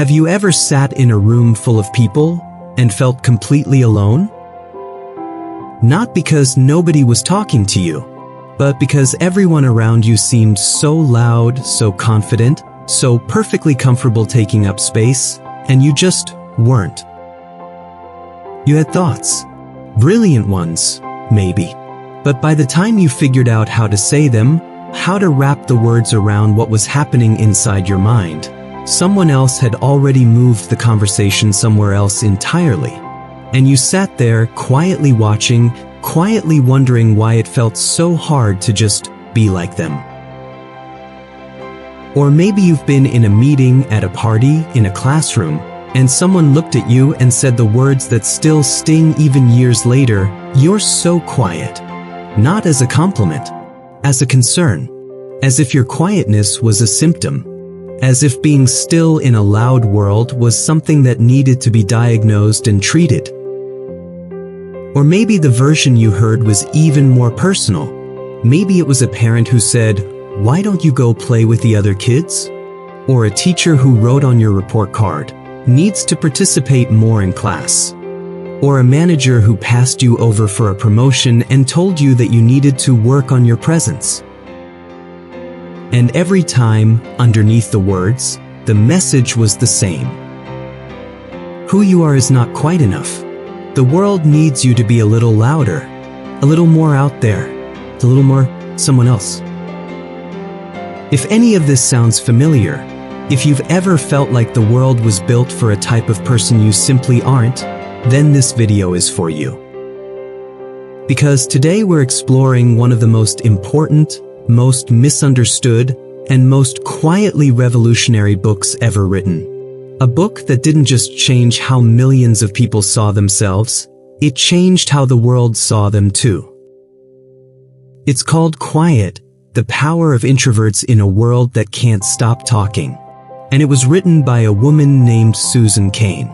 Have you ever sat in a room full of people and felt completely alone? Not because nobody was talking to you, but because everyone around you seemed so loud, so confident, so perfectly comfortable taking up space, and you just weren't. You had thoughts, brilliant ones, maybe. But by the time you figured out how to say them, how to wrap the words around what was happening inside your mind, someone else had already moved the conversation somewhere else entirely. And you sat there quietly watching, quietly wondering why it felt so hard to just be like them. Or maybe you've been in a meeting, at a party, in a classroom, and someone looked at you and said the words that still sting even years later, "You're so quiet." Not as a compliment, as a concern, as if your quietness was a symptom, as if being still in a loud world was something that needed to be diagnosed and treated. Or maybe the version you heard was even more personal. Maybe it was a parent who said, "Why don't you go play with the other kids?" Or a teacher who wrote on your report card, "Needs to participate more in class." Or a manager who passed you over for a promotion and told you that you needed to work on your presence. And every time, underneath the words, the message was the same. Who you are is not quite enough. The world needs you to be a little louder, a little more out there, a little more someone else. If any of this sounds familiar, if you've ever felt like the world was built for a type of person you simply aren't, then this video is for you. Because today we're exploring one of the most important, most misunderstood, and most quietly revolutionary books ever written. A book that didn't just change how millions of people saw themselves, it changed how the world saw them too. It's called Quiet, The Power of Introverts in a World That Can't Stop Talking. And it was written by a woman named Susan Cain.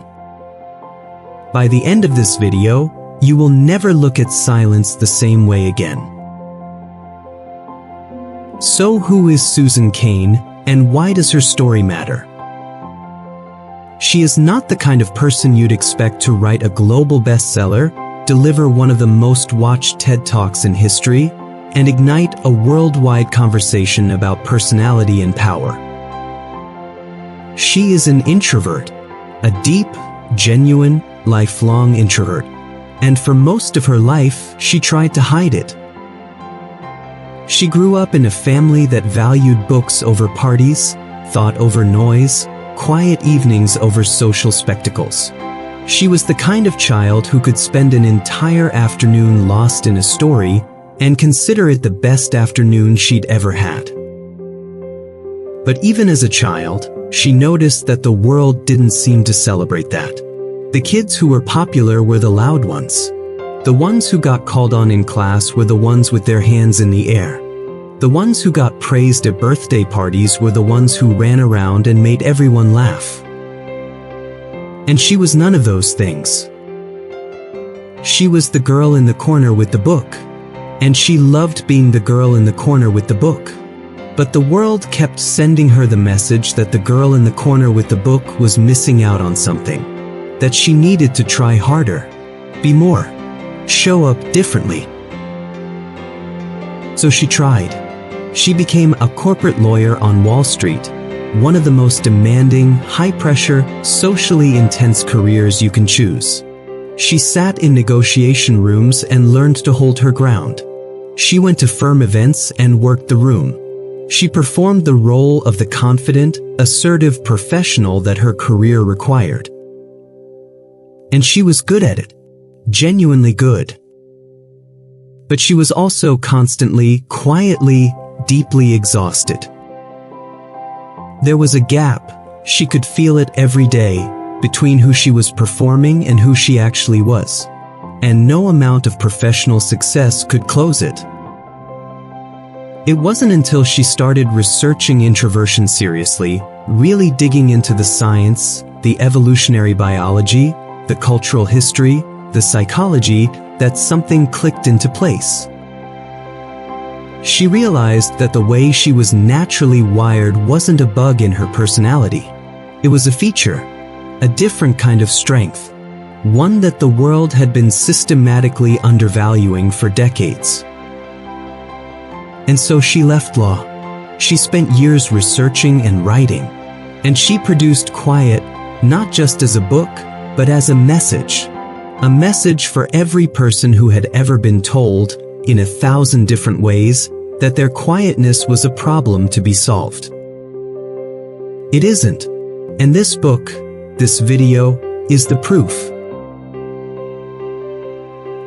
By the end of this video, you will never look at silence the same way again. So who is Susan Cain, and why does her story matter? She is not the kind of person you'd expect to write a global bestseller, deliver one of the most watched TED Talks in history, and ignite a worldwide conversation about personality and power. She is an introvert, a deep, genuine, lifelong introvert, and for most of her life, she tried to hide it. She grew up in a family that valued books over parties, thought over noise, quiet evenings over social spectacles. She was the kind of child who could spend an entire afternoon lost in a story and consider it the best afternoon she'd ever had. But even as a child, she noticed that the world didn't seem to celebrate that. The kids who were popular were the loud ones. The ones who got called on in class were the ones with their hands in the air. The ones who got praised at birthday parties were the ones who ran around and made everyone laugh. And she was none of those things. She was the girl in the corner with the book. And she loved being the girl in the corner with the book. But the world kept sending her the message that the girl in the corner with the book was missing out on something. That she needed to try harder, be more, show up differently. So she tried. She became a corporate lawyer on Wall Street, one of the most demanding, high-pressure, socially intense careers you can choose. She sat in negotiation rooms and learned to hold her ground. She went to firm events and worked the room. She performed the role of the confident, assertive professional that her career required. And she was good at it, genuinely good. But she was also constantly, quietly, deeply exhausted. There was a gap, she could feel it every day, between who she was performing and who she actually was. And no amount of professional success could close it. It wasn't until she started researching introversion seriously, really digging into the science, the evolutionary biology, the cultural history, the psychology, that something clicked into place. She realized that the way she was naturally wired wasn't a bug in her personality. It was a feature, a different kind of strength, one that the world had been systematically undervaluing for decades. And so she left law. She spent years researching and writing, and she produced Quiet not just as a book, but as a message for every person who had ever been told, in 1,000 different ways, that their quietness was a problem to be solved. It isn't, and this book, this video, is the proof.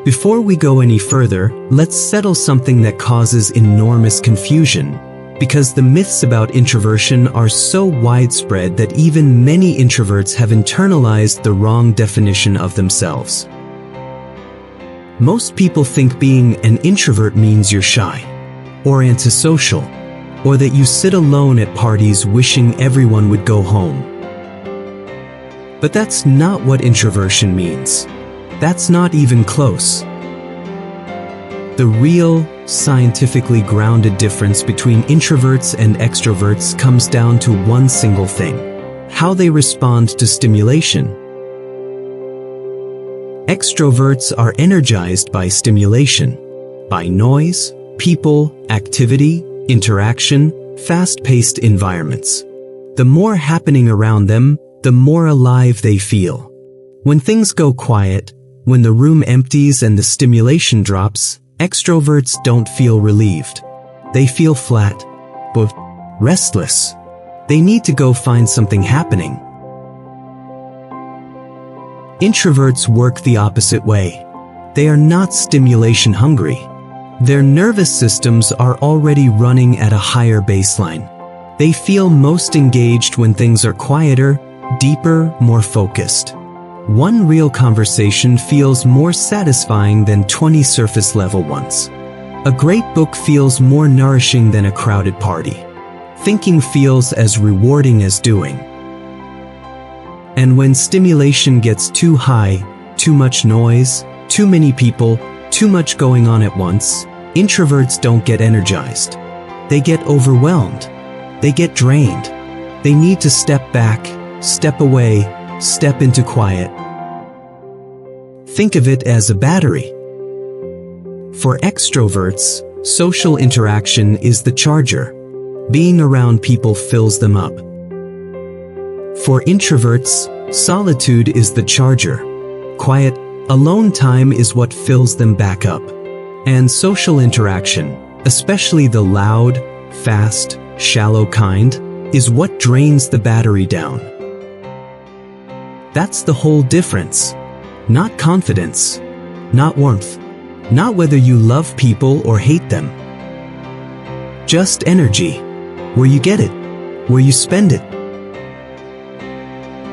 Before we go any further, let's settle something that causes enormous confusion, because the myths about introversion are so widespread that even many introverts have internalized the wrong definition of themselves. Most people think being an introvert means you're shy, or antisocial, or that you sit alone at parties wishing everyone would go home. But that's not what introversion means. That's not even close. The real, scientifically grounded difference between introverts and extroverts comes down to one single thing: how they respond to stimulation. Extroverts are energized by stimulation, by noise, people, activity, interaction, fast-paced environments. The more happening around them, the more alive they feel. When things go quiet, when the room empties and the stimulation drops, extroverts don't feel relieved. They feel flat, but restless. They need to go find something happening. Introverts work the opposite way. They are not stimulation hungry. Their nervous systems are already running at a higher baseline. They feel most engaged when things are quieter, deeper, more focused. One real conversation feels more satisfying than 20 surface-level ones. A great book feels more nourishing than a crowded party. Thinking feels as rewarding as doing. And when stimulation gets too high, too much noise, too many people, too much going on at once, introverts don't get energized. They get overwhelmed. They get drained. They need to step back, step away, step into quiet. Think of it as a battery. For extroverts, social interaction is the charger. Being around people fills them up. For introverts, solitude is the charger. Quiet, alone time is what fills them back up. And social interaction, especially the loud, fast, shallow kind, is what drains the battery down. That's the whole difference. Not confidence, not warmth, not whether you love people or hate them. Just energy, where you get it, where you spend it.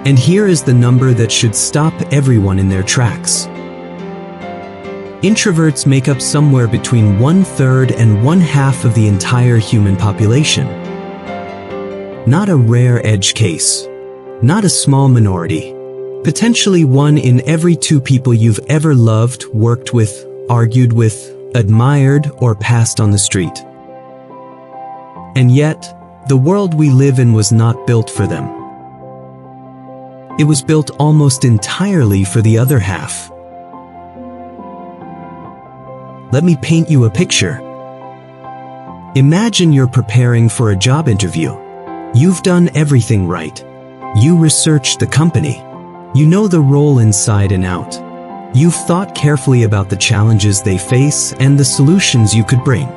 And here is the number that should stop everyone in their tracks. Introverts make up somewhere between 1/3 and 1/2 of the entire human population. Not a rare edge case, not a small minority. Potentially 1 in every 2 people you've ever loved, worked with, argued with, admired, or passed on the street. And yet, the world we live in was not built for them. It was built almost entirely for the other half. Let me paint you a picture. Imagine you're preparing for a job interview. You've done everything right. You researched the company. You know the role inside and out. You've thought carefully about the challenges they face and the solutions you could bring.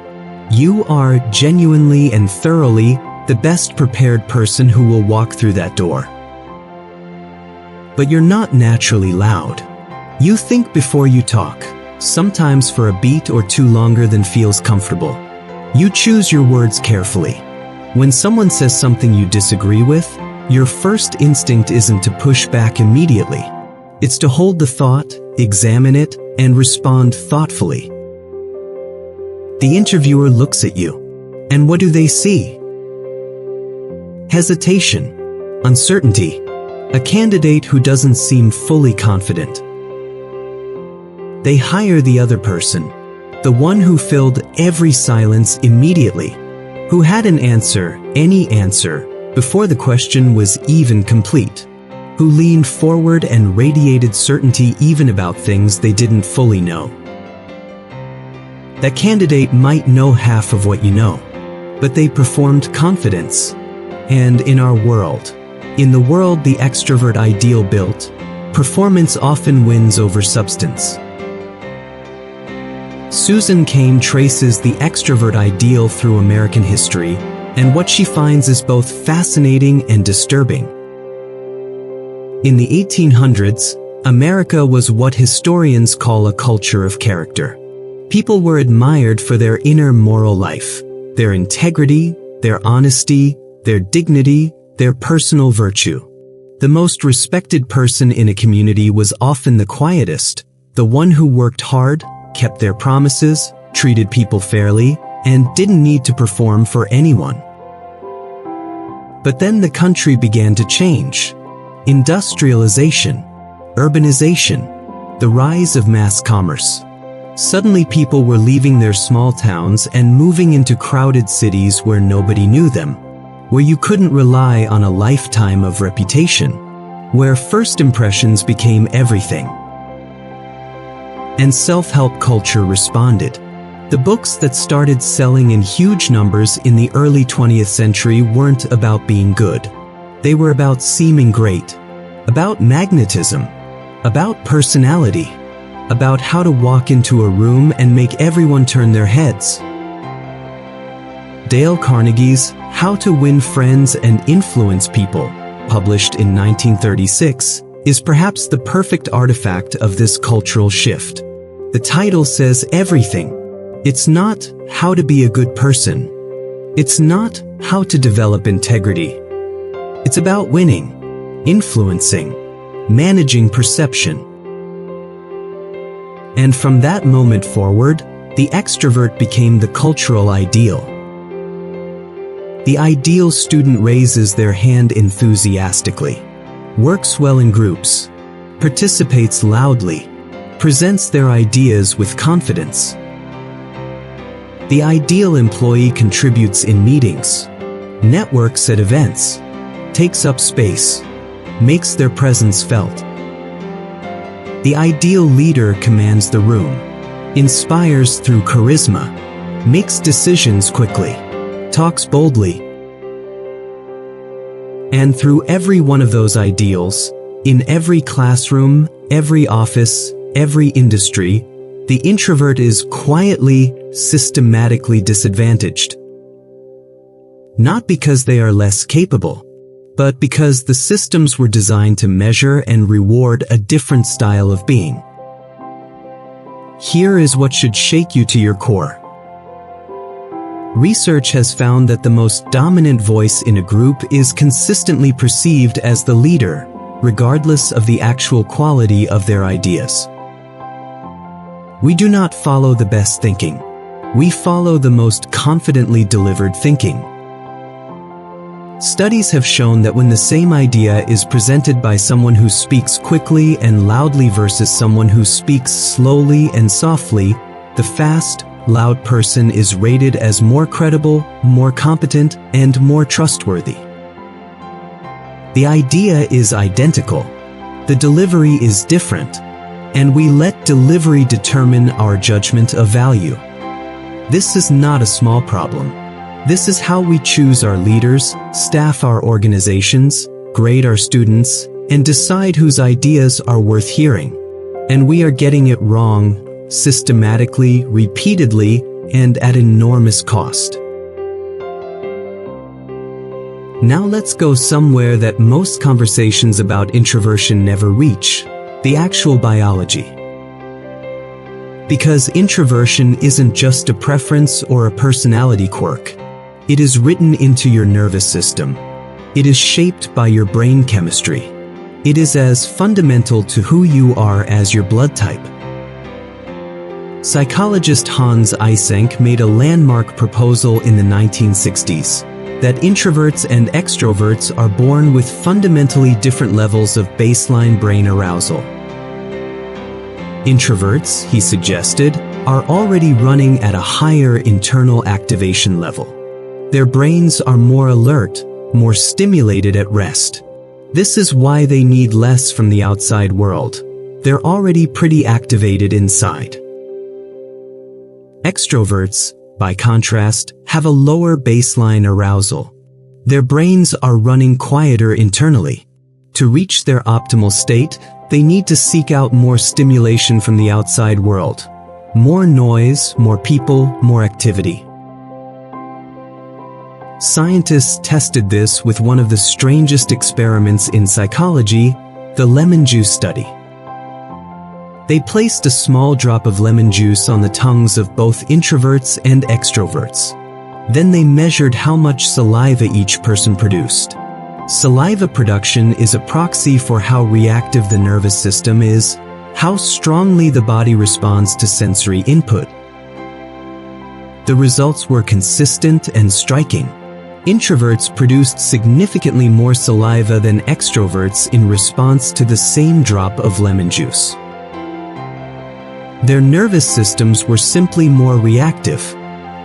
You are genuinely and thoroughly the best prepared person who will walk through that door. But you're not naturally loud. You think before you talk, sometimes for a beat or two longer than feels comfortable. You choose your words carefully. When someone says something you disagree with, your first instinct isn't to push back immediately. It's to hold the thought, examine it, and respond thoughtfully. The interviewer looks at you, and what do they see? Hesitation, uncertainty, a candidate who doesn't seem fully confident. They hire the other person, the one who filled every silence immediately, who had an answer, any answer, before the question was even complete, who leaned forward and radiated certainty even about things they didn't fully know. That candidate might know half of what you know, but they performed confidence. And in our world, in the world the extrovert ideal built, performance often wins over substance. Susan Cain traces the extrovert ideal through American history, and what she finds is both fascinating and disturbing. In the 1800s, America was what historians call a culture of character. People were admired for their inner moral life, their integrity, their honesty, their dignity, their personal virtue. The most respected person in a community was often the quietest, the one who worked hard, kept their promises, treated people fairly, and didn't need to perform for anyone. But then the country began to change. Industrialization, urbanization, the rise of mass commerce. Suddenly people were leaving their small towns and moving into crowded cities where nobody knew them, where you couldn't rely on a lifetime of reputation, where first impressions became everything. And self-help culture responded. The books that started selling in huge numbers in the early 20th century weren't about being good. They were about seeming great, about magnetism, about personality, about how to walk into a room and make everyone turn their heads. Dale Carnegie's How to Win Friends and Influence People, published in 1936, is perhaps the perfect artifact of this cultural shift. The title says everything. It's not how to be a good person. It's not how to develop integrity. It's about winning, influencing, managing perception. And from that moment forward, the extrovert became the cultural ideal. The ideal student raises their hand enthusiastically, works well in groups, participates loudly, presents their ideas with confidence. The ideal employee contributes in meetings, networks at events, takes up space, makes their presence felt. The ideal leader commands the room, inspires through charisma, makes decisions quickly, talks boldly. And through every one of those ideals, in every classroom, every office, every industry, the introvert is quietly, systematically disadvantaged. Not because they are less capable, but because the systems were designed to measure and reward a different style of being. Here is what should shake you to your core. Research has found that the most dominant voice in a group is consistently perceived as the leader, regardless of the actual quality of their ideas. We do not follow the best thinking. We follow the most confidently delivered thinking. Studies have shown that when the same idea is presented by someone who speaks quickly and loudly versus someone who speaks slowly and softly, the fast, loud person is rated as more credible, more competent, and more trustworthy. The idea is identical. The delivery is different. And we let delivery determine our judgment of value. This is not a small problem. This is how we choose our leaders, staff our organizations, grade our students, and decide whose ideas are worth hearing. And we are getting it wrong, systematically, repeatedly, and at enormous cost. Now let's go somewhere that most conversations about introversion never reach. The actual biology. Because introversion isn't just a preference or a personality quirk. It is written into your nervous system. It is shaped by your brain chemistry. It is as fundamental to who you are as your blood type. Psychologist Hans Eysenck made a landmark proposal in the 1960s. That introverts and extroverts are born with fundamentally different levels of baseline brain arousal. Introverts, he suggested, are already running at a higher internal activation level. Their brains are more alert, more stimulated at rest. This is why they need less from the outside world. They're already pretty activated inside. Extroverts, by contrast, have a lower baseline arousal. Their brains are running quieter internally. To reach their optimal state, they need to seek out more stimulation from the outside world. More noise, more people, more activity. Scientists tested this with one of the strangest experiments in psychology, the lemon juice study. They placed a small drop of lemon juice on the tongues of both introverts and extroverts. Then they measured how much saliva each person produced. Saliva production is a proxy for how reactive the nervous system is, how strongly the body responds to sensory input. The results were consistent and striking. Introverts produced significantly more saliva than extroverts in response to the same drop of lemon juice. Their nervous systems were simply more reactive,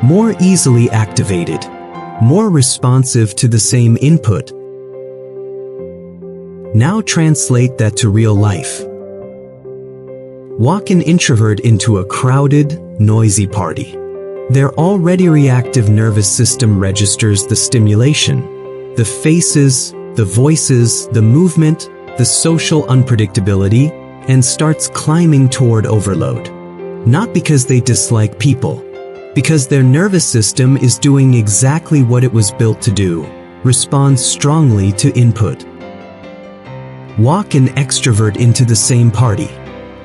more easily activated, more responsive to the same input. Now translate that to real life. Walk an introvert into a crowded, noisy party. Their already reactive nervous system registers the stimulation, the faces, the voices, the movement, the social unpredictability, and starts climbing toward overload. Not because they dislike people, because their nervous system is doing exactly what it was built to do, respond strongly to input. Walk an extrovert into the same party.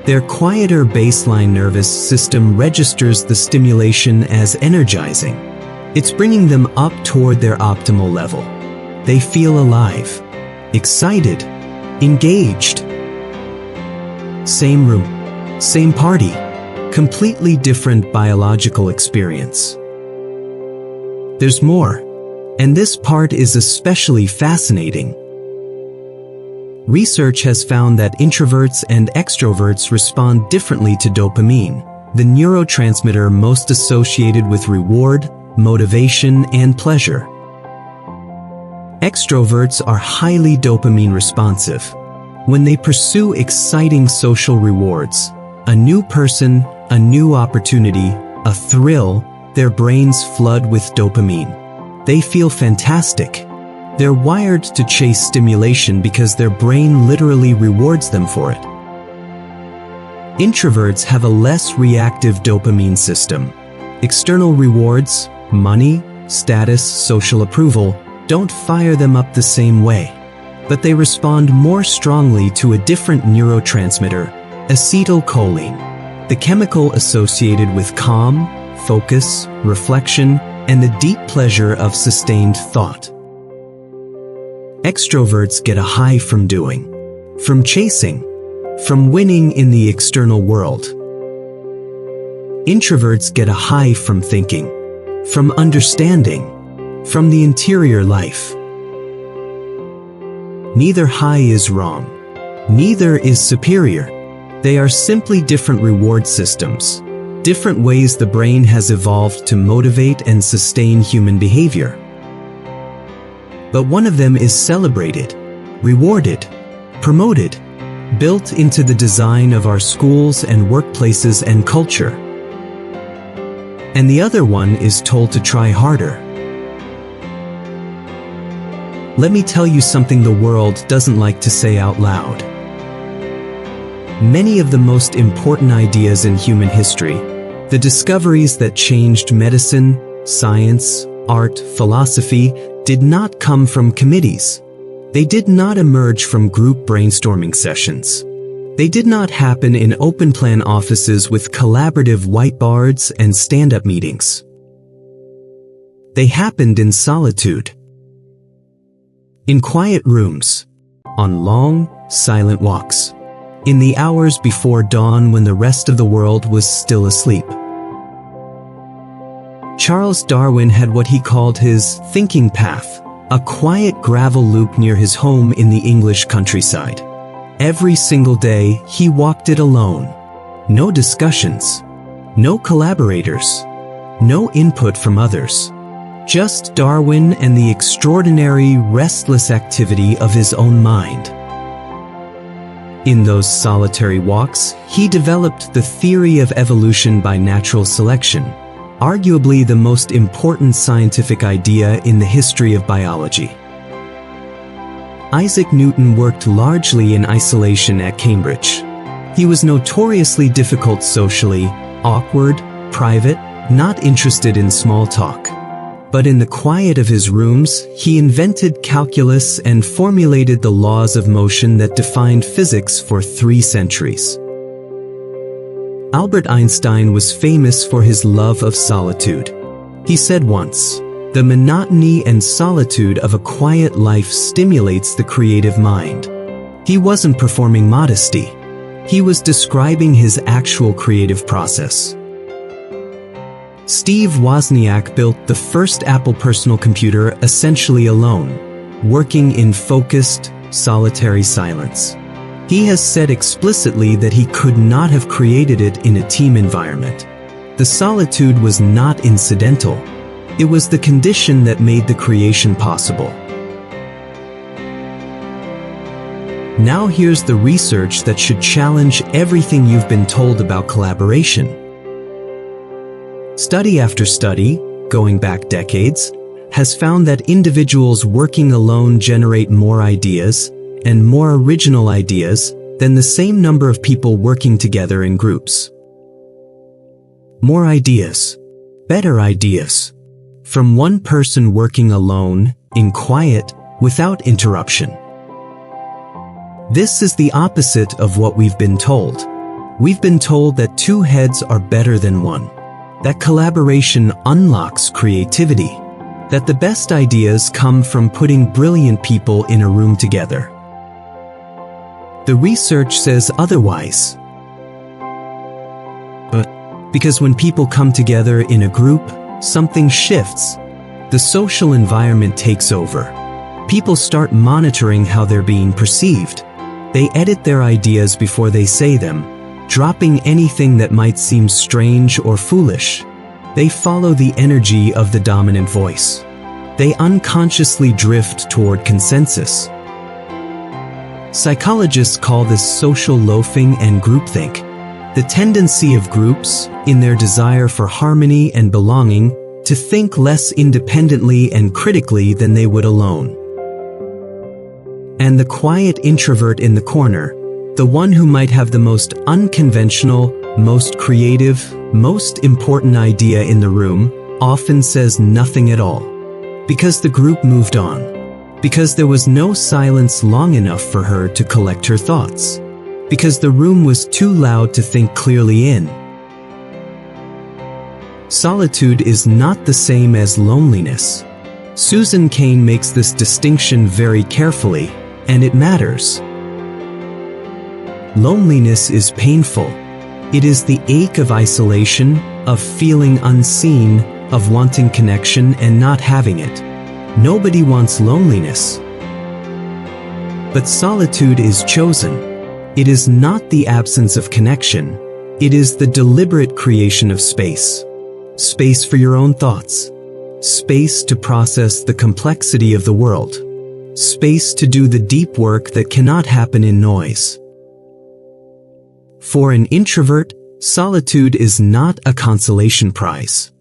Their quieter baseline nervous system registers the stimulation as energizing. It's bringing them up toward their optimal level. They feel alive, excited, engaged. Same room, same party, completely different biological experience. There's more, and this part is especially fascinating. Research has found that introverts and extroverts respond differently to dopamine, the neurotransmitter most associated with reward, motivation, and pleasure. Extroverts are highly dopamine responsive. When they pursue exciting social rewards, a new person, a new opportunity, a thrill, their brains flood with dopamine. They feel fantastic. They're wired to chase stimulation because their brain literally rewards them for it. Introverts have a less reactive dopamine system. External rewards, money, status, social approval, don't fire them up the same way. But they respond more strongly to a different neurotransmitter, acetylcholine, the chemical associated with calm, focus, reflection, and the deep pleasure of sustained thought. Extroverts get a high from doing, from chasing, from winning in the external world. Introverts get a high from thinking, from understanding, from the interior life. Neither high is wrong. Neither is superior. They are simply different reward systems, different ways the brain has evolved to motivate and sustain human behavior. But one of them is celebrated, rewarded, promoted, built into the design of our schools and workplaces and culture. And the other one is told to try harder. Let me tell you something the world doesn't like to say out loud. Many of the most important ideas in human history, the discoveries that changed medicine, science, art, philosophy, did not come from committees. They did not emerge from group brainstorming sessions. They did not happen in open-plan offices with collaborative whiteboards and stand-up meetings. They happened in solitude. In quiet rooms, on long, silent walks, in the hours before dawn when the rest of the world was still asleep. Charles Darwin had what he called his thinking path, a quiet gravel loop near his home in the English countryside. Every single day, he walked it alone. No discussions, no collaborators, no input from others. Just Darwin and the extraordinary, restless activity of his own mind. In those solitary walks, he developed the theory of evolution by natural selection, arguably the most important scientific idea in the history of biology. Isaac Newton worked largely in isolation at Cambridge. He was notoriously difficult socially, awkward, private, not interested in small talk. But in the quiet of his rooms, he invented calculus and formulated the laws of motion that defined physics for 3 centuries. Albert Einstein was famous for his love of solitude. He said once, "The monotony and solitude of a quiet life stimulates the creative mind." He wasn't performing modesty. He was describing his actual creative process. Steve Wozniak built the first Apple personal computer essentially alone, working in focused, solitary silence. He has said explicitly that he could not have created it in a team environment. The solitude was not incidental. It was the condition that made the creation possible. Now here's the research that should challenge everything you've been told about collaboration. Study after study, going back decades, has found that individuals working alone generate more ideas, and more original ideas, than the same number of people working together in groups. More ideas. Better ideas. From one person working alone, in quiet, without interruption. This is the opposite of what we've been told. We've been told that 2 heads are better than 1. That collaboration unlocks creativity. That the best ideas come from putting brilliant people in a room together. The research says otherwise. But because when people come together in a group, something shifts. The social environment takes over. People start monitoring how they're being perceived. They edit their ideas before they say them, dropping anything that might seem strange or foolish. They follow the energy of the dominant voice. They unconsciously drift toward consensus. Psychologists call this social loafing and groupthink, the tendency of groups, in their desire for harmony and belonging, to think less independently and critically than they would alone. And the quiet introvert in the corner, the one who might have the most unconventional, most creative, most important idea in the room, often says nothing at all. Because the group moved on. Because there was no silence long enough for her to collect her thoughts. Because the room was too loud to think clearly in. Solitude is not the same as loneliness. Susan Cain makes this distinction very carefully, and it matters. Loneliness is painful. It is the ache of isolation, of feeling unseen, of wanting connection and not having it. Nobody wants loneliness. But solitude is chosen. It is not the absence of connection. It is the deliberate creation of space. Space for your own thoughts. Space to process the complexity of the world. Space to do the deep work that cannot happen in noise. For an introvert, solitude is not a consolation prize.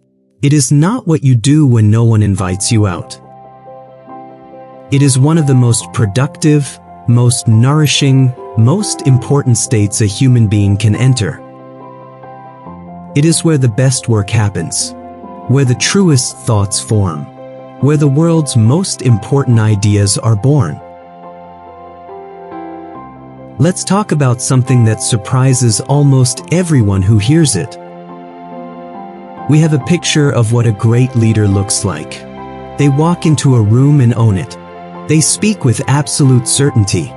It is not what you do when no one invites you out. It is one of the most productive, most nourishing, most important states a human being can enter. It is where the best work happens, where the truest thoughts form, where the world's most important ideas are born. Let's talk about something that surprises almost everyone who hears it. We have a picture of what a great leader looks like. They walk into a room and own it. They speak with absolute certainty.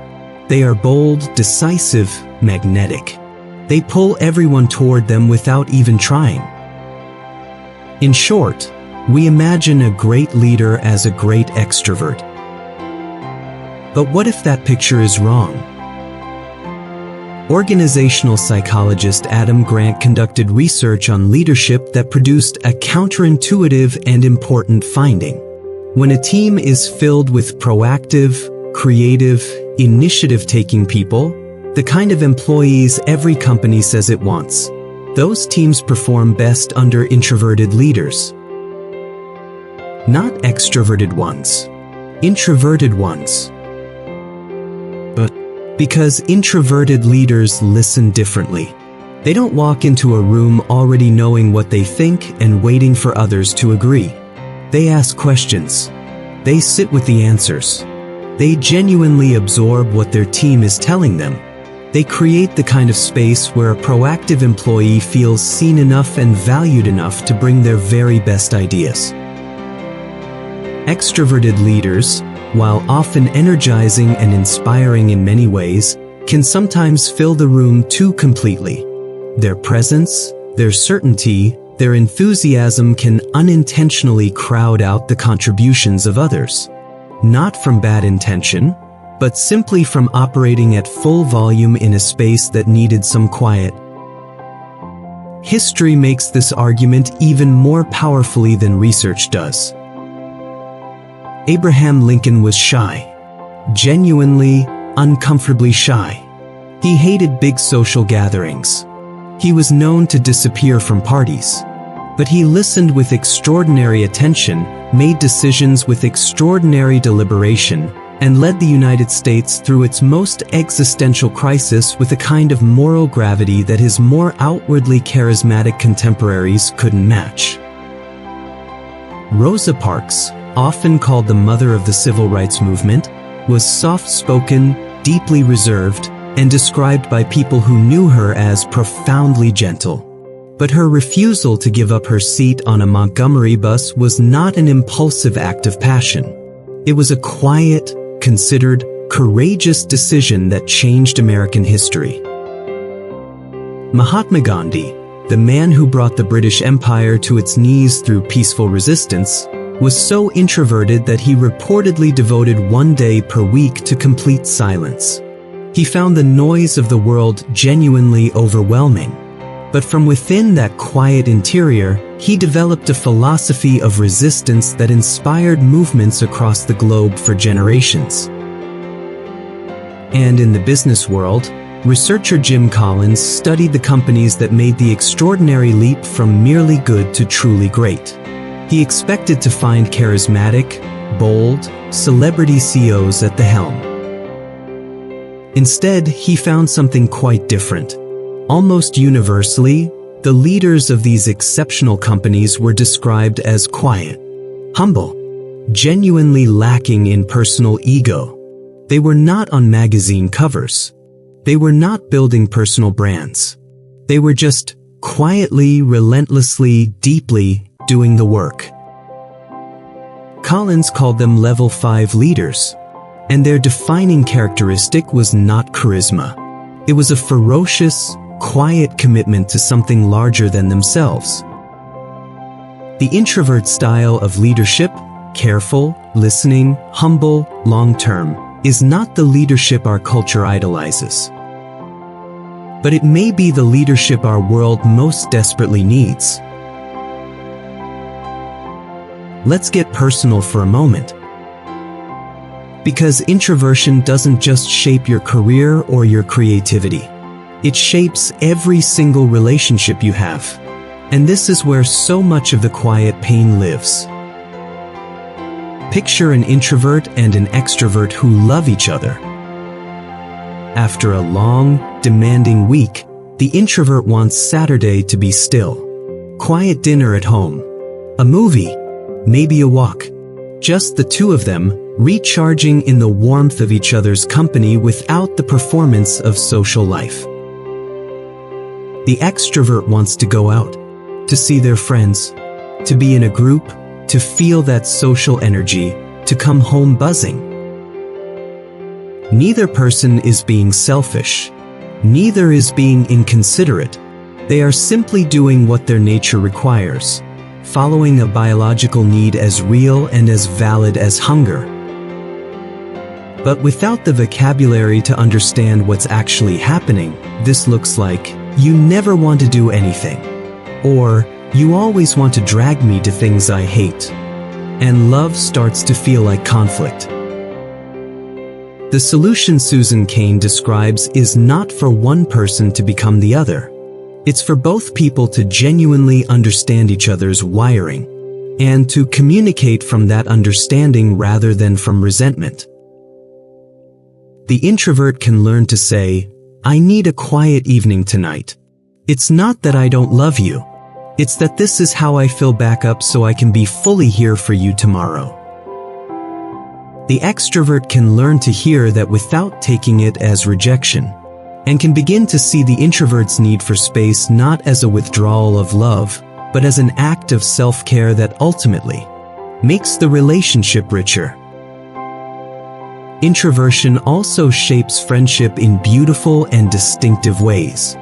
They are bold, decisive, magnetic. They pull everyone toward them without even trying. In short, we imagine a great leader as a great extrovert. But what if that picture is wrong? Organizational psychologist Adam Grant conducted research on leadership that produced a counterintuitive and important finding. When a team is filled with proactive, creative, initiative-taking people, the kind of employees every company says it wants, those teams perform best under introverted leaders. Not extroverted ones. Introverted ones. Because introverted leaders listen differently. They don't walk into a room already knowing what they think and waiting for others to agree. They ask questions. They sit with the answers. They genuinely absorb what their team is telling them. They create the kind of space where a proactive employee feels seen enough and valued enough to bring their very best ideas. Extroverted leaders, while often energizing and inspiring in many ways, can sometimes fill the room too completely. Their presence, their certainty, their enthusiasm can unintentionally crowd out the contributions of others. Not from bad intention, but simply from operating at full volume in a space that needed some quiet. History makes this argument even more powerfully than research does. Abraham Lincoln was shy. Genuinely, uncomfortably shy. He hated big social gatherings. He was known to disappear from parties. But he listened with extraordinary attention, made decisions with extraordinary deliberation, and led the United States through its most existential crisis with a kind of moral gravity that his more outwardly charismatic contemporaries couldn't match. Rosa Parks, often called the mother of the civil rights movement, was soft-spoken, deeply reserved, and described by people who knew her as profoundly gentle. But her refusal to give up her seat on a Montgomery bus was not an impulsive act of passion. It was a quiet, considered, courageous decision that changed American history. Mahatma Gandhi, the man who brought the British Empire to its knees through peaceful resistance, was so introverted that he reportedly devoted 1 day per week to complete silence. He found the noise of the world genuinely overwhelming. But from within that quiet interior, he developed a philosophy of resistance that inspired movements across the globe for generations. And in the business world, researcher Jim Collins studied the companies that made the extraordinary leap from merely good to truly great. He expected to find charismatic, bold, celebrity CEOs at the helm. Instead, he found something quite different. Almost universally, the leaders of these exceptional companies were described as quiet, humble, genuinely lacking in personal ego. They were not on magazine covers. They were not building personal brands. They were just quietly, relentlessly, deeply doing the work. Collins called them level 5 leaders, and their defining characteristic was not charisma. It was a ferocious, quiet commitment to something larger than themselves. The introvert style of leadership, careful, listening, humble, long-term, is not the leadership our culture idolizes. But it may be the leadership our world most desperately needs. Let's get personal for a moment. Because introversion doesn't just shape your career or your creativity. It shapes every single relationship you have. And this is where so much of the quiet pain lives. Picture an introvert and an extrovert who love each other. After a long, demanding week, the introvert wants Saturday to be still. Quiet dinner at home. A movie. Maybe a walk. Just the two of them, recharging in the warmth of each other's company without the performance of social life. The extrovert wants to go out, to see their friends, to be in a group, to feel that social energy, to come home buzzing. Neither person is being selfish. Neither is being inconsiderate. They are simply doing what their nature requires, following a biological need as real and as valid as hunger. But without the vocabulary to understand what's actually happening, this looks like, you never want to do anything. Or, you always want to drag me to things I hate. And love starts to feel like conflict. The solution Susan Cain describes is not for one person to become the other. It's for both people to genuinely understand each other's wiring, and to communicate from that understanding rather than from resentment. The introvert can learn to say, I need a quiet evening tonight. It's not that I don't love you. It's that this is how I fill back up so I can be fully here for you tomorrow. The extrovert can learn to hear that without taking it as rejection, and can begin to see the introvert's need for space not as a withdrawal of love, but as an act of self-care that ultimately makes the relationship richer. Introversion also shapes friendship in beautiful and distinctive ways.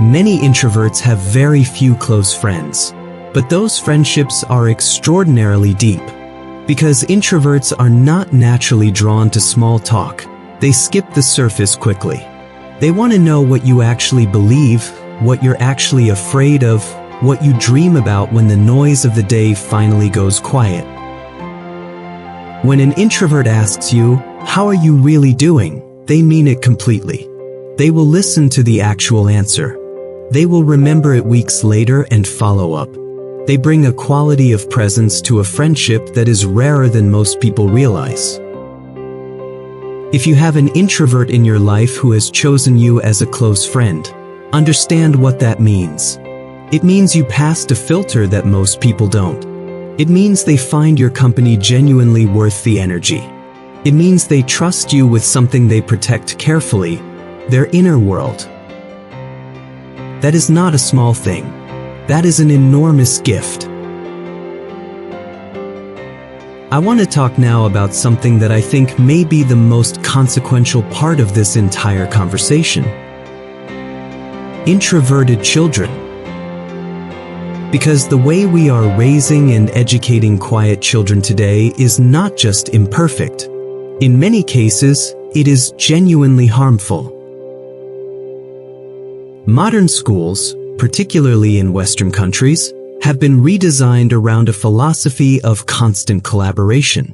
Many introverts have very few close friends, but those friendships are extraordinarily deep. Because introverts are not naturally drawn to small talk, they skip the surface quickly. They want to know what you actually believe, what you're actually afraid of, what you dream about when the noise of the day finally goes quiet. When an introvert asks you, how are you really doing? They mean it completely. They will listen to the actual answer. They will remember it weeks later and follow up. They bring a quality of presence to a friendship that is rarer than most people realize. If you have an introvert in your life who has chosen you as a close friend, understand what that means. It means you passed a filter that most people don't. It means they find your company genuinely worth the energy. It means they trust you with something they protect carefully, their inner world. That is not a small thing. That is an enormous gift. I want to talk now about something that I think may be the most consequential part of this entire conversation. Introverted children. Because the way we are raising and educating quiet children today is not just imperfect. In many cases, it is genuinely harmful. Modern schools, particularly in Western countries, have been redesigned around a philosophy of constant collaboration.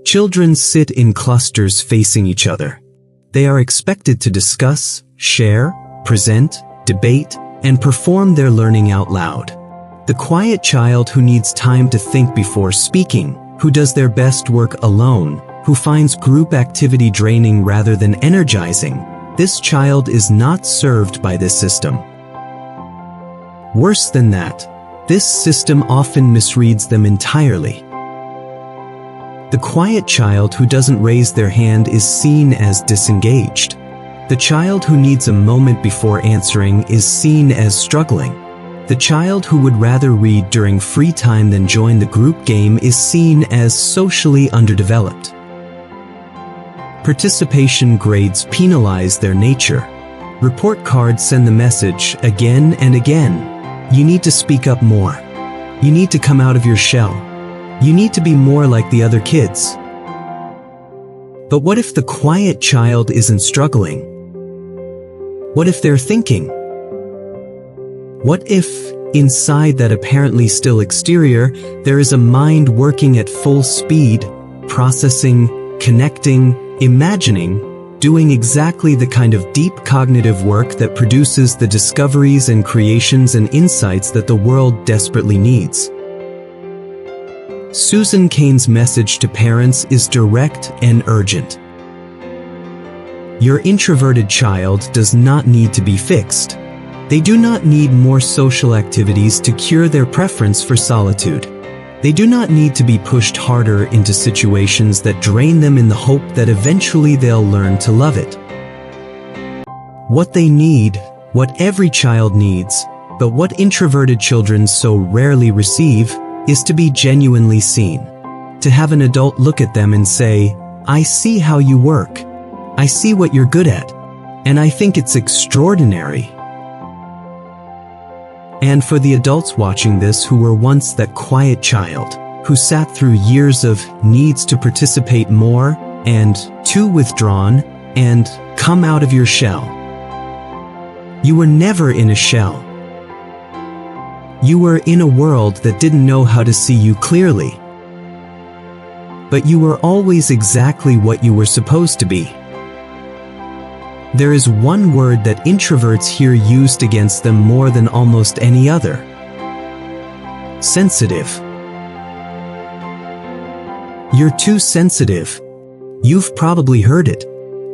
Children sit in clusters facing each other. They are expected to discuss, share, present, debate, and perform their learning out loud. The quiet child who needs time to think before speaking, who does their best work alone, who finds group activity draining rather than energizing, this child is not served by this system. Worse than that, this system often misreads them entirely. The quiet child who doesn't raise their hand is seen as disengaged. The child who needs a moment before answering is seen as struggling. The child who would rather read during free time than join the group game is seen as socially underdeveloped. Participation grades penalize their nature. Report cards send the message again and again. You need to speak up more. You need to come out of your shell. You need to be more like the other kids. But what if the quiet child isn't struggling? What if they're thinking? What if, inside that apparently still exterior, there is a mind working at full speed, processing, connecting, imagining, doing exactly the kind of deep cognitive work that produces the discoveries and creations and insights that the world desperately needs? Susan Cain's message to parents is direct and urgent. Your introverted child does not need to be fixed. They do not need more social activities to cure their preference for solitude. They do not need to be pushed harder into situations that drain them in the hope that eventually they'll learn to love it. What they need, what every child needs, but what introverted children so rarely receive, is to be genuinely seen. To have an adult look at them and say, I see how you work. I see what you're good at. And I think it's extraordinary. And for the adults watching this who were once that quiet child, who sat through years of needs to participate more, and too withdrawn, and come out of your shell. You were never in a shell. You were in a world that didn't know how to see you clearly. But you were always exactly what you were supposed to be. There is one word that introverts hear used against them more than almost any other: sensitive. You're too sensitive. You've probably heard it.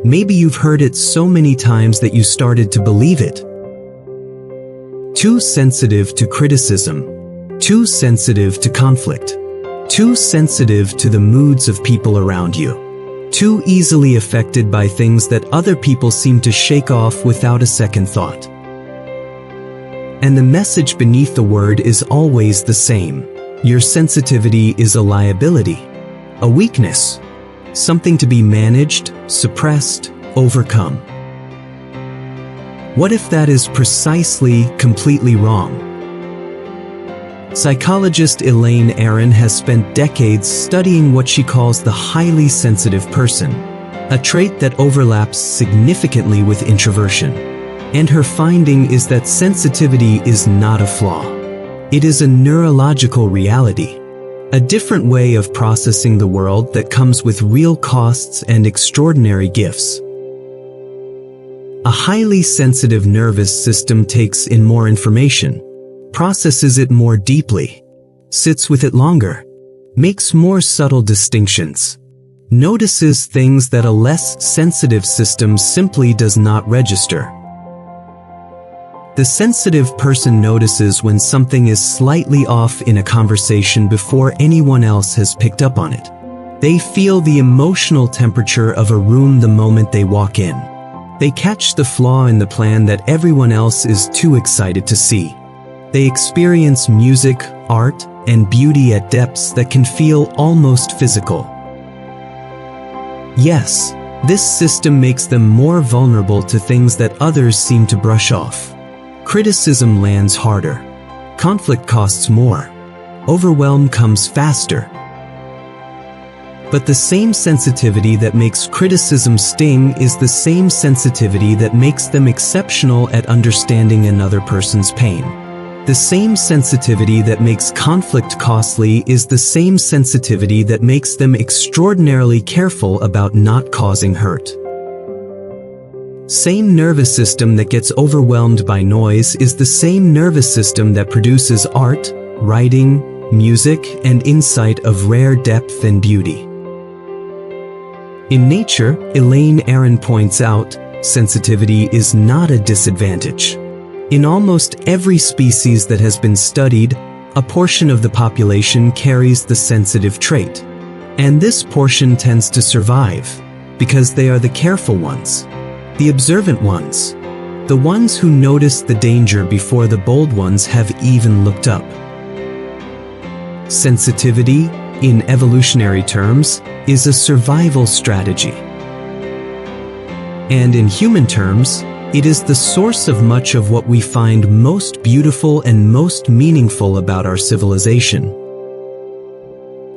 Maybe you've heard it so many times that you started to believe it. Too sensitive to criticism. Too sensitive to conflict. Too sensitive to the moods of people around you. Too easily affected by things that other people seem to shake off without a second thought. And the message beneath the word is always the same. Your sensitivity is a liability, a weakness, something to be managed, suppressed, overcome. What if that is precisely, completely wrong? Psychologist Elaine Aron has spent decades studying what she calls the highly sensitive person, a trait that overlaps significantly with introversion. And her finding is that sensitivity is not a flaw. It is a neurological reality, a different way of processing the world that comes with real costs and extraordinary gifts. A highly sensitive nervous system takes in more information, processes it more deeply, sits with it longer, makes more subtle distinctions, notices things that a less sensitive system simply does not register. The sensitive person notices when something is slightly off in a conversation before anyone else has picked up on it. They feel the emotional temperature of a room the moment they walk in. They catch the flaw in the plan that everyone else is too excited to see. They experience music, art, and beauty at depths that can feel almost physical. Yes, this system makes them more vulnerable to things that others seem to brush off. Criticism lands harder. Conflict costs more. Overwhelm comes faster. But the same sensitivity that makes criticism sting is the same sensitivity that makes them exceptional at understanding another person's pain. The same sensitivity that makes conflict costly is the same sensitivity that makes them extraordinarily careful about not causing hurt. Same nervous system that gets overwhelmed by noise is the same nervous system that produces art, writing, music, and insight of rare depth and beauty. In nature, Elaine Aron points out, sensitivity is not a disadvantage. In almost every species that has been studied, a portion of the population carries the sensitive trait. And this portion tends to survive, because they are the careful ones, the observant ones, the ones who notice the danger before the bold ones have even looked up. Sensitivity, in evolutionary terms, is a survival strategy. And in human terms, it is the source of much of what we find most beautiful and most meaningful about our civilization.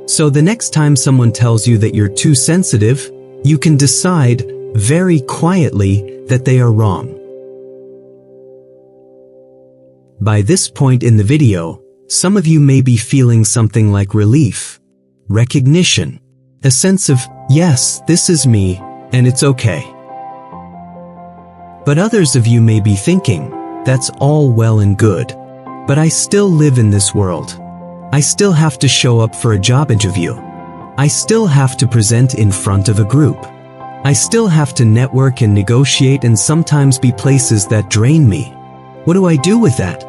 So the next time someone tells you that you're too sensitive, you can decide, very quietly, that they are wrong. By this point in the video, some of you may be feeling something like relief, recognition, a sense of, yes, this is me, and it's okay. But others of you may be thinking, that's all well and good, but I still live in this world. I still have to show up for a job interview. I still have to present in front of a group. I still have to network and negotiate and sometimes be places that drain me. What do I do with that?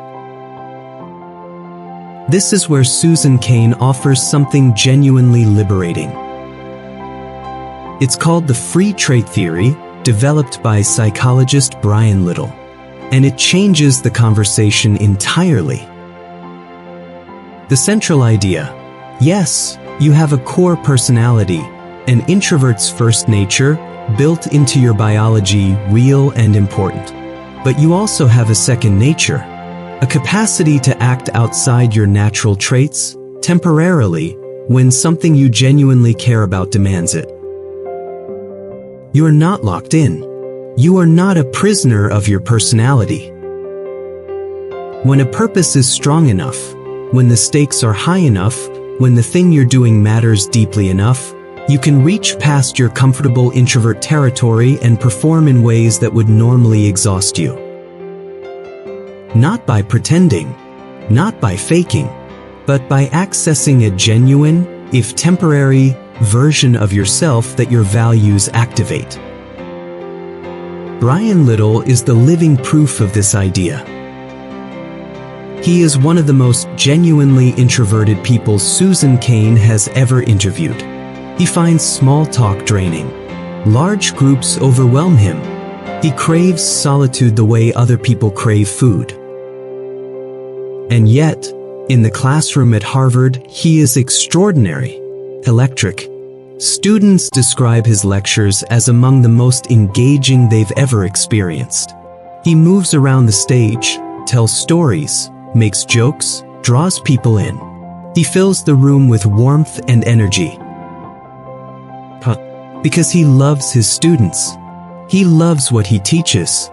This is where Susan Cain offers something genuinely liberating. It's called the free trait theory, developed by psychologist Brian Little, and it changes the conversation entirely. The central idea: yes, you have a core personality, an introvert's first nature, built into your biology, real and important. But you also have a second nature, a capacity to act outside your natural traits, temporarily, when something you genuinely care about demands it. You are not locked in. You are not a prisoner of your personality. When a purpose is strong enough, when the stakes are high enough, when the thing you're doing matters deeply enough, you can reach past your comfortable introvert territory and perform in ways that would normally exhaust you. Not by pretending, not by faking, but by accessing a genuine, if temporary, version of yourself that your values activate. Brian Little is the living proof of this idea. He is one of the most genuinely introverted people Susan Cain has ever interviewed. He finds small talk draining. Large groups overwhelm him. He craves solitude the way other people crave food. And yet, in the classroom at Harvard, he is extraordinary, electric. Students describe his lectures as among the most engaging they've ever experienced. He moves around the stage, tells stories, makes jokes, draws people in. He fills the room with warmth and energy. Because he loves his students. He loves what he teaches.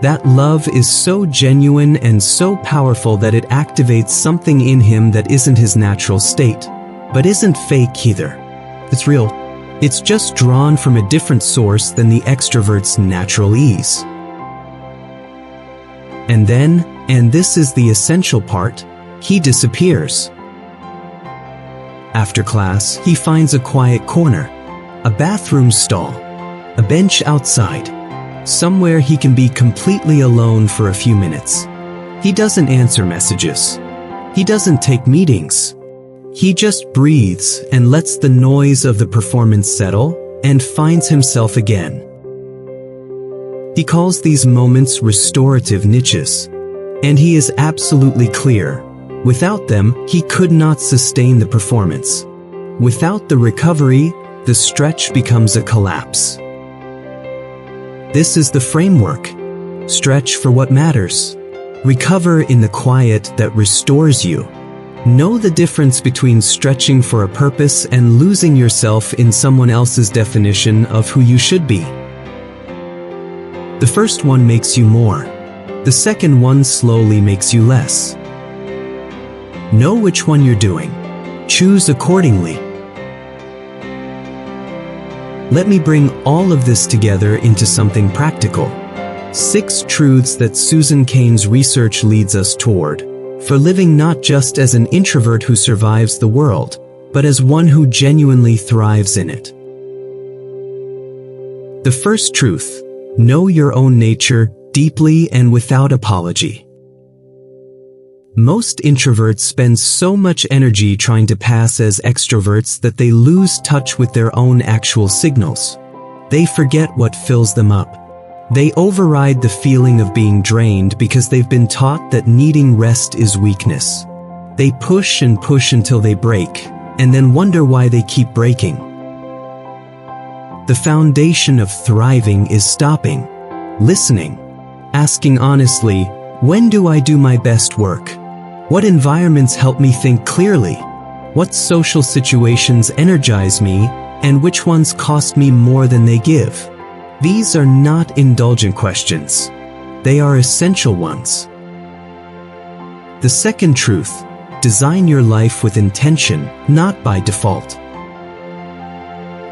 That love is so genuine and so powerful that it activates something in him that isn't his natural state, but isn't fake either. It's real. It's just drawn from a different source than the extrovert's natural ease. And then, and this is the essential part, he disappears. After class, he finds a quiet corner, a bathroom stall, a bench outside, somewhere he can be completely alone for a few minutes. He doesn't answer messages. He doesn't take meetings. He just breathes and lets the noise of the performance settle and finds himself again. He calls these moments restorative niches. And he is absolutely clear. Without them, he could not sustain the performance. Without the recovery, the stretch becomes a collapse. This is the framework. Stretch for what matters. Recover in the quiet that restores you. Know the difference between stretching for a purpose and losing yourself in someone else's definition of who you should be. The first one makes you more. The second one slowly makes you less. Know which one you're doing. Choose accordingly. Let me bring all of this together into something practical. 6 truths that Susan Cain's research leads us toward, for living not just as an introvert who survives the world, but as one who genuinely thrives in it. The first truth: know your own nature deeply and without apology. Most introverts spend so much energy trying to pass as extroverts that they lose touch with their own actual signals. They forget what fills them up. They override the feeling of being drained because they've been taught that needing rest is weakness. They push and push until they break, and then wonder why they keep breaking. The foundation of thriving is stopping, listening, asking honestly, when do I do my best work? What environments help me think clearly? What social situations energize me, and which ones cost me more than they give? These are not indulgent questions. They are essential ones. The second truth: design your life with intention, not by default.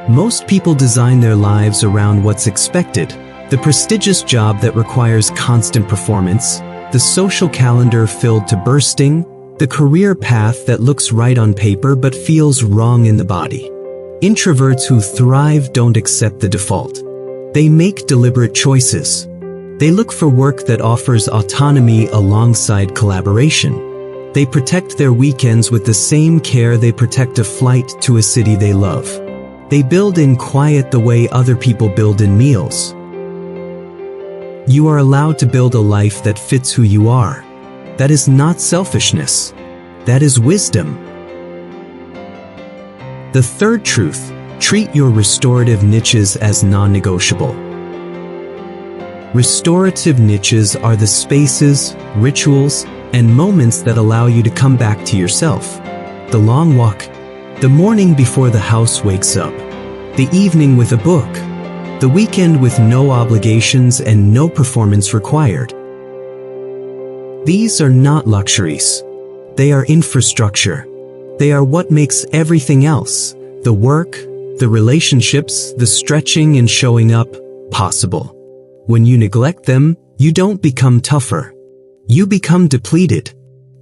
Most people design their lives around what's expected: the prestigious job that requires constant performance, the social calendar filled to bursting, the career path that looks right on paper but feels wrong in the body. Introverts who thrive don't accept the default. They make deliberate choices. They look for work that offers autonomy alongside collaboration. They protect their weekends with the same care they protect a flight to a city they love. They build in quiet the way other people build in meals. You are allowed to build a life that fits who you are. That is not selfishness. That is wisdom. The third truth: treat your restorative niches as non-negotiable. Restorative niches are the spaces, rituals, and moments that allow you to come back to yourself. The long walk, the morning before the house wakes up, the evening with a book, The weekend with no obligations and no performance required. These are not luxuries. They are infrastructure. They are what makes everything else, the work, the relationships, the stretching and showing up, possible. When you neglect them, you don't become tougher. You become depleted.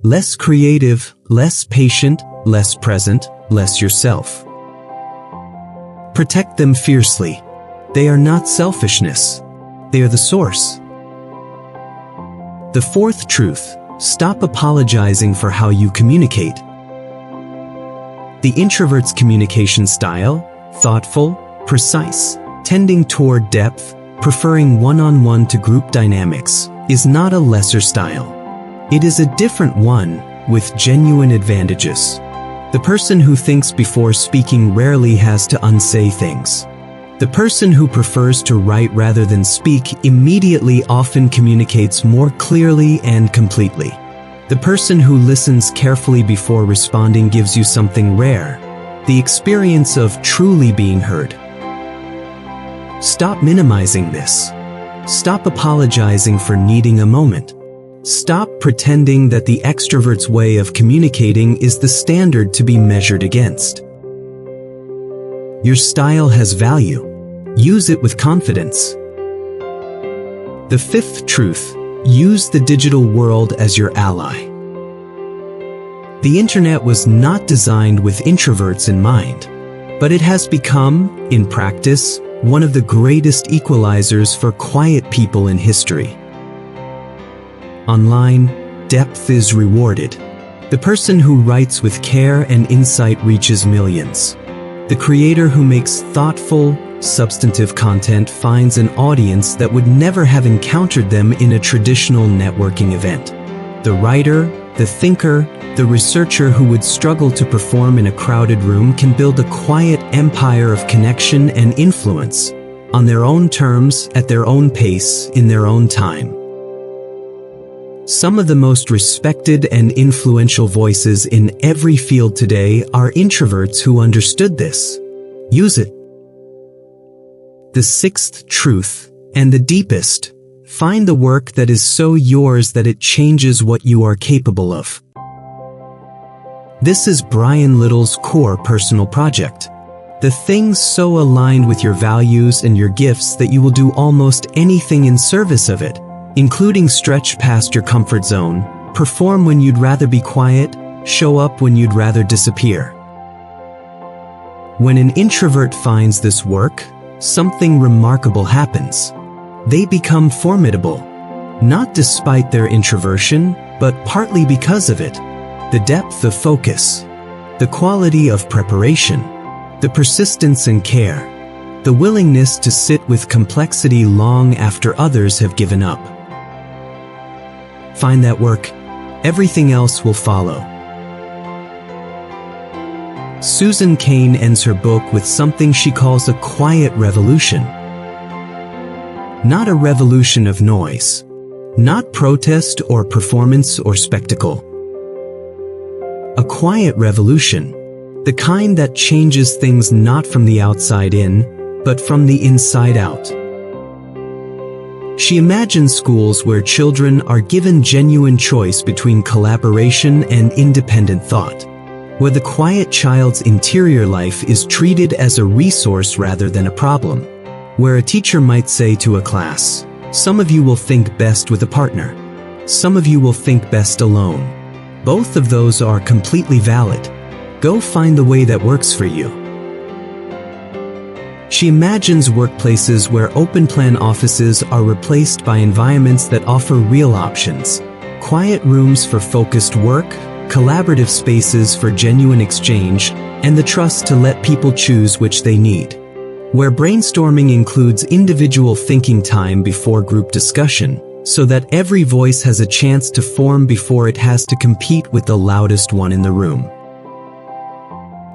Less creative, less patient, less present, less yourself. Protect them fiercely. They are not selfishness. They are the source. The fourth truth: stop apologizing for how you communicate. The introvert's communication style, thoughtful, precise, tending toward depth, preferring one-on-one to group dynamics, is not a lesser style. It is a different one, with genuine advantages. The person who thinks before speaking rarely has to unsay things. The person who prefers to write rather than speak immediately often communicates more clearly and completely. The person who listens carefully before responding gives you something rare, the experience of truly being heard. Stop minimizing this. Stop apologizing for needing a moment. Stop pretending that the extrovert's way of communicating is the standard to be measured against. Your style has value. Use it with confidence. The fifth truth: use the digital world as your ally. The internet was not designed with introverts in mind, but it has become, in practice, one of the greatest equalizers for quiet people in history. Online, depth is rewarded. The person who writes with care and insight reaches millions. The creator who makes thoughtful, substantive content finds an audience that would never have encountered them in a traditional networking event. The writer, the thinker, the researcher who would struggle to perform in a crowded room can build a quiet empire of connection and influence, on their own terms, at their own pace, in their own time. Some of the most respected and influential voices in every field today are introverts who understood this. Use it. The sixth truth, and the deepest: find the work that is so yours that it changes what you are capable of. This is Brian Little's core personal project. The thing so aligned with your values and your gifts that you will do almost anything in service of it, including stretch past your comfort zone, perform when you'd rather be quiet, show up when you'd rather disappear. When an introvert finds this work, something remarkable happens. They become formidable, not despite their introversion, but partly because of it. The depth of focus, the quality of preparation, the persistence and care, the willingness to sit with complexity long after others have given up. Find that work. Everything else will follow. Susan Cain ends her book with something she calls a quiet revolution. Not a revolution of noise. Not protest or performance or spectacle. A quiet revolution. The kind that changes things not from the outside in, but from the inside out. She imagines schools where children are given genuine choice between collaboration and independent thought, where the quiet child's interior life is treated as a resource rather than a problem, where a teacher might say to a class, "Some of you will think best with a partner. Some of you will think best alone. Both of those are completely valid. Go find the way that works for you." She imagines workplaces where open-plan offices are replaced by environments that offer real options. Quiet rooms for focused work, collaborative spaces for genuine exchange, and the trust to let people choose which they need. Where brainstorming includes individual thinking time before group discussion, so that every voice has a chance to form before it has to compete with the loudest one in the room.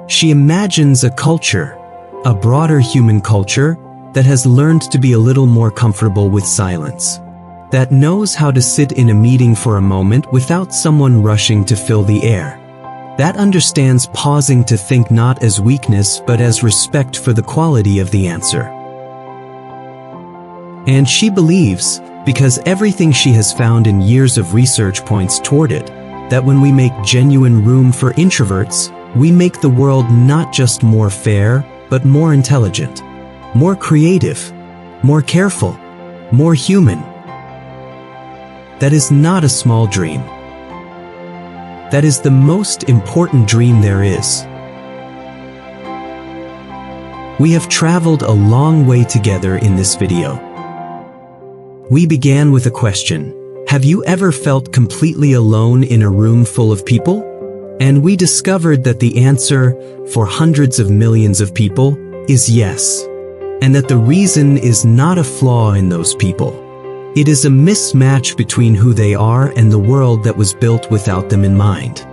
She imagines a culture, a broader human culture, that has learned to be a little more comfortable with silence. That knows how to sit in a meeting for a moment without someone rushing to fill the air. That understands pausing to think not as weakness but as respect for the quality of the answer. And she believes, because everything she has found in years of research points toward it, that when we make genuine room for introverts, we make the world not just more fair, but more intelligent, more creative, more careful, more human. That is not a small dream. That is the most important dream there is. We have traveled a long way together in this video. We began with a question. Have you ever felt completely alone in a room full of people? And we discovered that the answer, for hundreds of millions of people, is yes. And that the reason is not a flaw in those people. It is a mismatch between who they are and the world that was built without them in mind.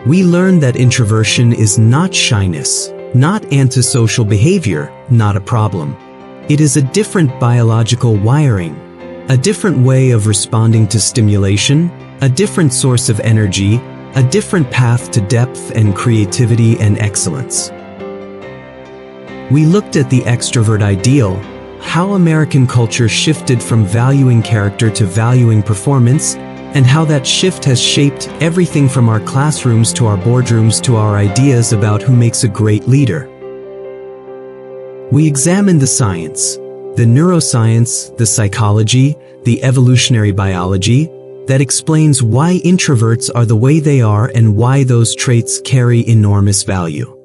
We learned that introversion is not shyness, not antisocial behavior, not a problem. It is a different biological wiring, a different way of responding to stimulation, a different source of energy, a different path to depth and creativity and excellence. We looked at the extrovert ideal, how American culture shifted from valuing character to valuing performance, and how that shift has shaped everything from our classrooms to our boardrooms to our ideas about who makes a great leader. We examined the science, the neuroscience, the psychology, the evolutionary biology, that explains why introverts are the way they are and why those traits carry enormous value.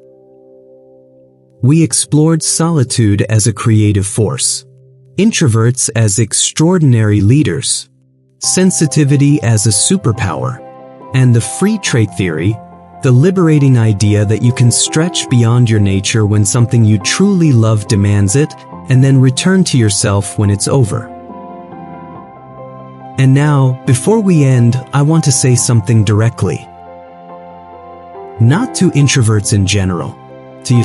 We explored solitude as a creative force, introverts as extraordinary leaders, sensitivity as a superpower, and the free trait theory, the liberating idea that you can stretch beyond your nature when something you truly love demands it, and then return to yourself when it's over. And now, before we end, I want to say something directly. Not to introverts in general, to you.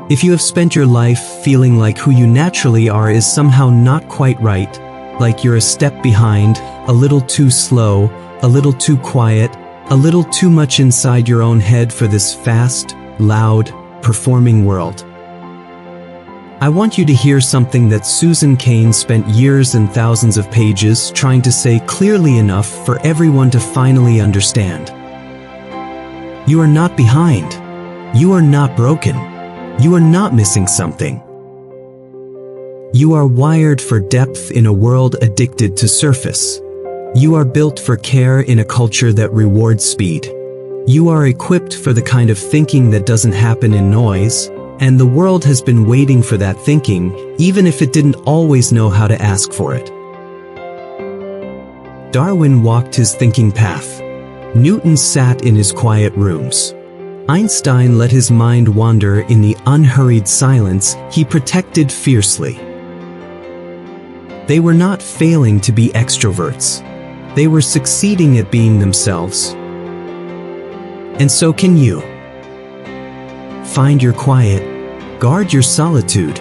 If you have spent your life feeling like who you naturally are is somehow not quite right, like you're a step behind, a little too slow, a little too quiet, a little too much inside your own head for this fast, loud, performing world. I want you to hear something that Susan Cain spent years and thousands of pages trying to say clearly enough for everyone to finally understand. You are not behind. You are not broken. You are not missing something. You are wired for depth in a world addicted to surface. You are built for care in a culture that rewards speed. You are equipped for the kind of thinking that doesn't happen in noise, and the world has been waiting for that thinking, even if it didn't always know how to ask for it. Darwin walked his thinking path. Newton sat in his quiet rooms. Einstein let his mind wander in the unhurried silence he protected fiercely. They were not failing to be extroverts. They were succeeding at being themselves. And so can you. Find your quiet. Guard your solitude.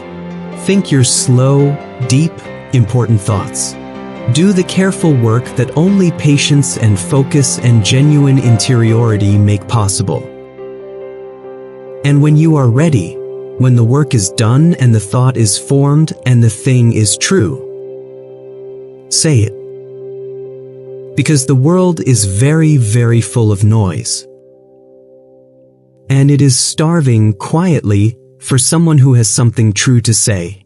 Think your slow, deep, important thoughts. Do the careful work that only patience and focus and genuine interiority make possible. And when you are ready, when the work is done and the thought is formed and the thing is true, say it. Because the world is very, very full of noise. And it is starving quietly for someone who has something true to say.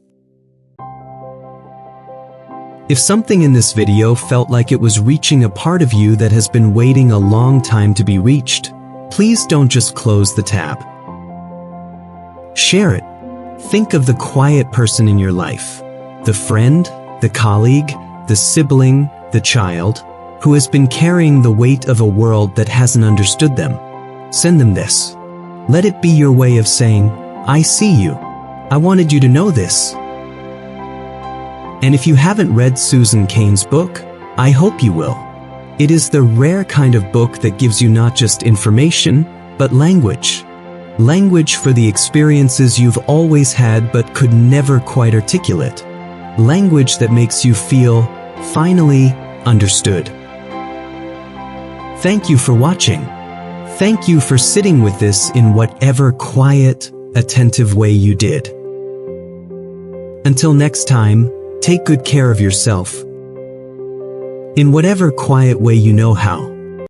If something in this video felt like it was reaching a part of you that has been waiting a long time to be reached, please don't just close the tab. Share it. Think of the quiet person in your life, the friend, the colleague, the sibling, the child, who has been carrying the weight of a world that hasn't understood them. Send them this. Let it be your way of saying, I see you. I wanted you to know this. And if you haven't read Susan Cain's book, I hope you will. It is the rare kind of book that gives you not just information, but language. Language for the experiences you've always had but could never quite articulate. Language that makes you feel, finally, understood. Thank you for watching. Thank you for sitting with this in whatever quiet, attentive way you did. Until next time, take good care of yourself. In whatever quiet way you know how.